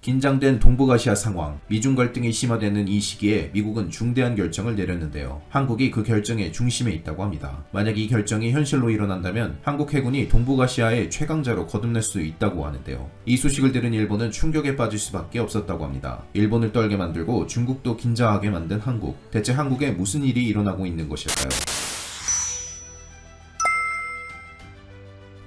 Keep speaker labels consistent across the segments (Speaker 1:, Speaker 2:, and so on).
Speaker 1: 긴장된 동북아시아 상황, 미중 갈등이 심화되는 이 시기에 미국은 중대한 결정을 내렸는데요. 한국이 그 결정의 중심에 있다고 합니다. 만약 이 결정이 현실로 일어난다면 한국 해군이 동북아시아의 최강자로 거듭날 수 있다고 하는데요. 이 소식을 들은 일본은 충격에 빠질 수밖에 없었다고 합니다. 일본을 떨게 만들고 중국도 긴장하게 만든 한국. 대체 한국에 무슨 일이 일어나고 있는 것일까요?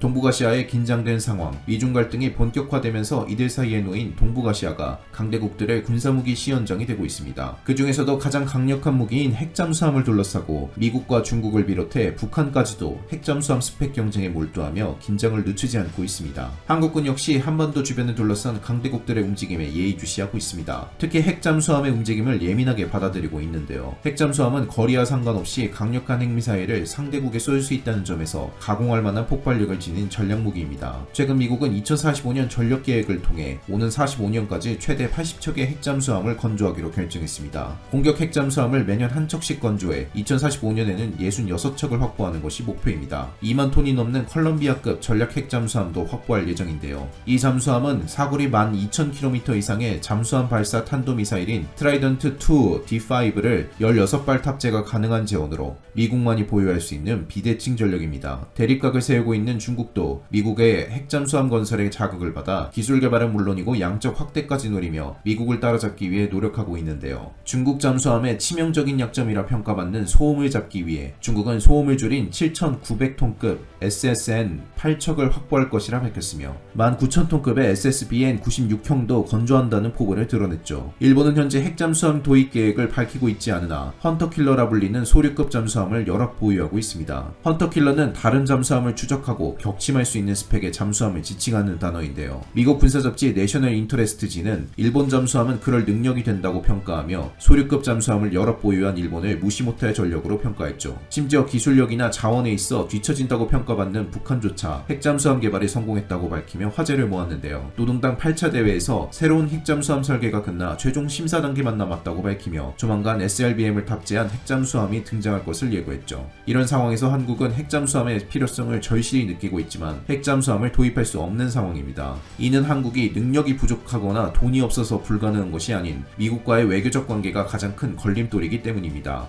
Speaker 1: 동북아시아의 긴장된 상황, 미중 갈등이 본격화되면서 이들 사이에 놓인 동북아시아가 강대국들의 군사무기 시연장이 되고 있습니다. 그 중에서도 가장 강력한 무기인 핵잠수함을 둘러싸고 미국과 중국을 비롯해 북한까지도 핵잠수함 스펙 경쟁에 몰두하며 긴장을 늦추지 않고 있습니다. 한국군 역시 한반도 주변을 둘러싼 강대국들의 움직임에 예의주시하고 있습니다. 특히 핵잠수함의 움직임을 예민하게 받아들이고 있는데요. 핵잠수함은 거리와 상관없이 강력한 핵미사일을 상대국에 쏠 수 있다는 점에서 가공할 만한 폭발력을 지닌 전략무기입니다. 최근 미국은 2045년 전력계획을 통해 오는 45년까지 최대 80척의 핵잠수함을 건조하기로 결정했습니다. 공격 핵잠수함을 매년 한 척씩 건조해 2045년에는 66척을 확보하는 것이 목표입니다. 2만 톤이 넘는 컬럼비아급 전략 핵잠수함도 확보할 예정인데요. 이 잠수함은 사거리 12,000km 이상의 잠수함 발사 탄도미사일인 트라이던트2 D5를 16발 탑재가 가능한 제원으로 미국만이 보유할 수 있는 비대칭 전력입니다. 대립각을 세우고 있는 중국도 미국의 핵잠수함 건설에 자극을 받아 기술 개발은 물론이고 양적 확대까지 노리며 미국을 따라잡기 위해 노력하고 있는데요. 중국 잠수함의 치명적인 약점이라 평가받는 소음을 잡기 위해 중국은 소음을 줄인 7,900톤급 SSN 8척을 확보할 것이라 밝혔으며 19,000톤급의 SSBN 96형도 건조한다는 포부를 드러냈죠. 일본은 현재 핵잠수함 도입 계획을 밝히고 있지 않으나 헌터킬러라 불리는 소류급 잠수함을 여러 보유하고 있습니다. 헌터킬러는 다른 잠수함을 추적하고 격침할 수 있는 스펙의 잠수함을 지칭하는 단어인데요. 미국 군사잡지 내셔널 인터레스트지는 일본 잠수함은 그럴 능력이 된다고 평가하며 소류급 잠수함을 여러 보유한 일본을 무시 못할 전력으로 평가했죠. 심지어 기술력이나 자원에 있어 뒤처진다고 평가받는 북한조차 핵잠수함 개발에 성공했다고 밝히며 화제를 모았는데요. 노동당 8차 대회에서 새로운 핵잠수함 설계가 끝나 최종 심사 단계만 남았다고 밝히며 조만간 SLBM을 탑재한 핵잠수함이 등장할 것을 예고했죠. 이런 상황에서 한국은 핵잠수함의 필요성을 절실히 느끼고 있지만 핵잠수함을 도입할 수 없는 상황입니다. 이는 한국이 능력이 부족하거나 돈이 없어서 불가능한 것이 아닌 미국과의 외교적 관계가 가장 큰 걸림돌이기 때문입니다.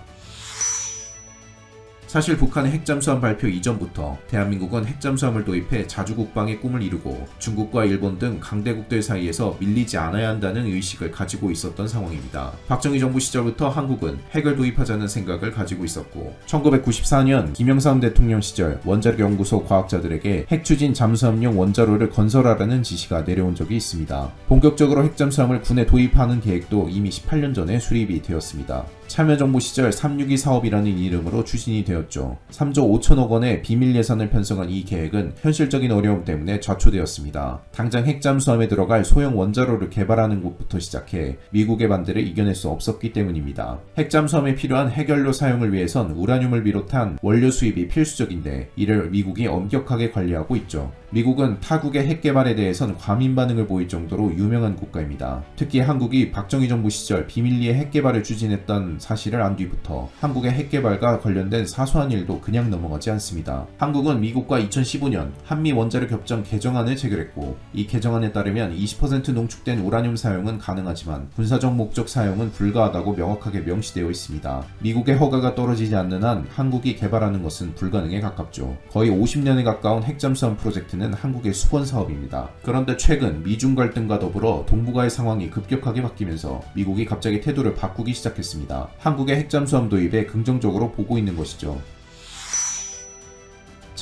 Speaker 1: 사실 북한의 핵잠수함 발표 이전부터 대한민국은 핵잠수함을 도입해 자주국방의 꿈을 이루고 중국과 일본 등 강대국들 사이에서 밀리지 않아야 한다는 의식을 가지고 있었던 상황입니다. 박정희 정부 시절부터 한국은 핵을 도입하자는 생각을 가지고 있었고 1994년 김영삼 대통령 시절 원자력연구소 과학자들에게 핵추진 잠수함용 원자로를 건설하라는 지시가 내려온 적이 있습니다. 본격적으로 핵잠수함을 군에 도입하는 계획도 이미 18년 전에 수립이 되었습니다. 참여정부 시절 362 사업이라는 이름으로 추진이 되었죠. 3조 5천억 원의 비밀 예산을 편성한 이 계획은 현실적인 어려움 때문에 좌초되었습니다. 당장 핵잠수함에 들어갈 소형 원자로를 개발하는 곳부터 시작해 미국의 반대를 이겨낼 수 없었기 때문입니다. 핵잠수함에 필요한 핵연료 사용을 위해선 우라늄을 비롯한 원료 수입이 필수적인데 이를 미국이 엄격하게 관리하고 있죠. 미국은 타국의 핵 개발에 대해선 과민 반응을 보일 정도로 유명한 국가입니다. 특히 한국이 박정희 정부 시절 비밀리에 핵 개발을 추진했던 사실을 안 뒤부터 한국의 핵 개발과 관련된 사소한 일도 그냥 넘어가지 않습니다. 한국은 미국과 2015년 한미 원자력 협정 개정안을 체결했고 이 개정안에 따르면 20% 농축된 우라늄 사용은 가능하지만 군사적 목적 사용은 불가하다고 명확하게 명시되어 있습니다. 미국의 허가가 떨어지지 않는 한 한국이 개발하는 것은 불가능에 가깝죠. 거의 50년에 가까운 핵잠수함 프로젝트는 한국의 수건 사업입니다. 그런데 최근 미중 갈등과 더불어 동북아의 상황이 급격하게 바뀌면서 미국이 갑자기 태도를 바꾸기 시작했습니다. 한국의 핵잠수함 도입에 긍정적으로 보고 있는 것이죠.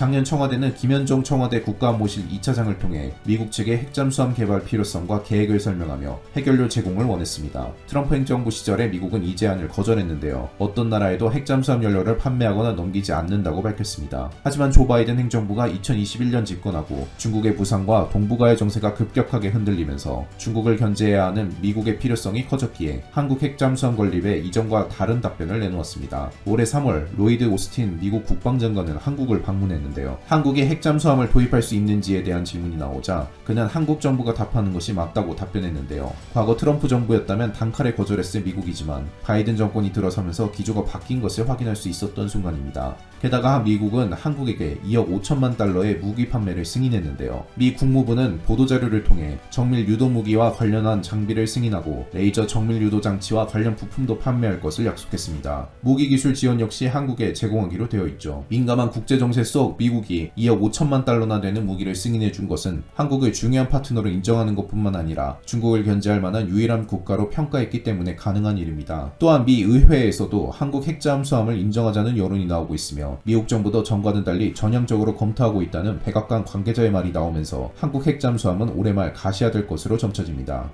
Speaker 1: 작년 청와대는 김현종 청와대 국가안보실 2차장을 통해 미국 측의 핵잠수함 개발 필요성과 계획을 설명하며 핵연료 제공을 원했습니다. 트럼프 행정부 시절에 미국은 이 제안을 거절했는데요. 어떤 나라에도 핵잠수함 연료를 판매하거나 넘기지 않는다고 밝혔습니다. 하지만 조 바이든 행정부가 2021년 집권하고 중국의 부상과 동북아의 정세가 급격하게 흔들리면서 중국을 견제해야 하는 미국의 필요성이 커졌기에 한국 핵잠수함 건립에 이전과 다른 답변을 내놓았습니다. 올해 3월 로이드 오스틴 미국 국방장관은 한국을 방문했는데 했는데요. 한국이 핵잠수함을 도입할 수 있는지에 대한 질문이 나오자 그는 한국 정부가 답하는 것이 맞다고 답변했는데요. 과거 트럼프 정부였다면 단칼에 거절했을 미국이지만 바이든 정권이 들어서면서 기조가 바뀐 것을 확인할 수 있었던 순간입니다. 게다가 미국은 한국에게 2억 5천만 달러의 무기 판매를 승인했는데요. 미 국무부는 보도자료를 통해 정밀 유도 무기와 관련한 장비를 승인하고 레이저 정밀 유도 장치와 관련 부품도 판매할 것을 약속했습니다. 무기 기술 지원 역시 한국에 제공하기로 되어 있죠. 민감한 국제 정세 속 미국이 2억 5천만 달러나 되는 무기를 승인해 준 것은 한국을 중요한 파트너로 인정하는 것뿐만 아니라 중국을 견제할 만한 유일한 국가로 평가했기 때문에 가능한 일입니다. 또한 미 의회에서도 한국 핵잠수함을 인정하자는 여론이 나오고 있으며 미국 정부도 전과는 달리 전향적으로 검토하고 있다는 백악관 관계자의 말이 나오면서 한국 핵잠수함은 올해 말 가시화될 것으로 점쳐집니다.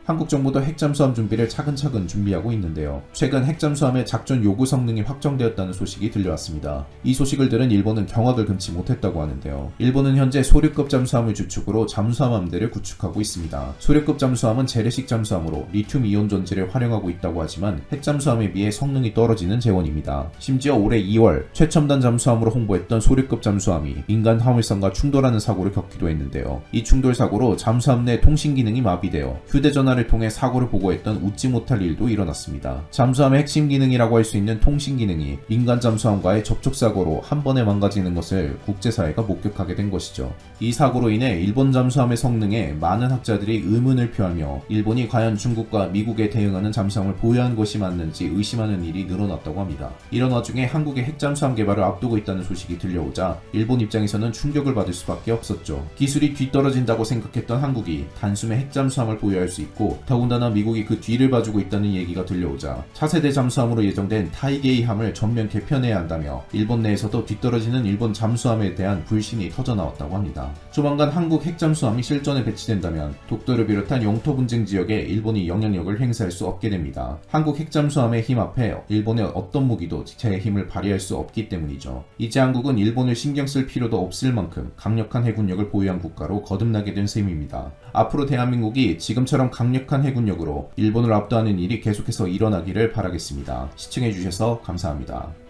Speaker 1: 한국 정부도 핵잠수함 준비를 차근차근 준비하고 있는데요. 최근 핵잠수함의 작전 요구 성능이 확정되었다는 소식이 들려왔습니다. 이 소식을 들은 일본은 경악을 금치 못했다고 하는데요. 일본은 현재 소류급 잠수함을 주축으로 잠수함 함대를 구축하고 있습니다. 소류급 잠수함은 재래식 잠수함으로 리튬 이온 전지를 활용하고 있다고 하지만 핵잠수함에 비해 성능이 떨어지는 재원입니다. 심지어 올해 2월 최첨단 잠수함으로 홍보했던 소류급 잠수함이 민간 화물선과 충돌하는 사고를 겪기도 했는데요. 이 충돌 사고로 잠수함 내 통신 기능이 마비되어 휴대전화 를 통해 사고를 보고했던 웃지 못할 일도 일어났습니다. 잠수함의 핵심 기능이라고 할 수 있는 통신 기능이 민간 잠수함과의 접촉 사고로 한 번에 망가지는 것을 국제사회가 목격하게 된 것이죠. 이 사고로 인해 일본 잠수함의 성능에 많은 학자들이 의문을 표하며 일본이 과연 중국과 미국에 대응하는 잠수함을 보유한 것이 맞는지 의심하는 일이 늘어났다고 합니다. 이런 와중에 한국의 핵잠수함 개발을 앞두고 있다는 소식이 들려오자 일본 입장에서는 충격을 받을 수밖에 없었죠. 기술이 뒤떨어진다고 생각했던 한국이 단숨에 핵잠수함을 보유할 수 있고 더군다나 미국이 그 뒤를 봐주고 있다는 얘기가 들려오자 차세대 잠수함으로 예정된 타이게이함을 전면 개편해야 한다며 일본 내에서도 뒤떨어지는 일본 잠수함에 대한 불신이 터져나왔다고 합니다. 조만간 한국 핵잠수함이 실전에 배치된다면 독도를 비롯한 영토 분쟁 지역에 일본이 영향력을 행사할 수 없게 됩니다. 한국 핵잠수함의 힘 앞에 일본의 어떤 무기도 제 힘을 발휘할 수 없기 때문이죠. 이제 한국은 일본을 신경 쓸 필요도 없을 만큼 강력한 해군력을 보유한 국가로 거듭나게 된 셈입니다. 앞으로 대한민국이 지금처럼 강력한 해군력으로 일본을 압도하는 일이 계속해서 일어나기를 바라겠습니다. 시청해주셔서 감사합니다.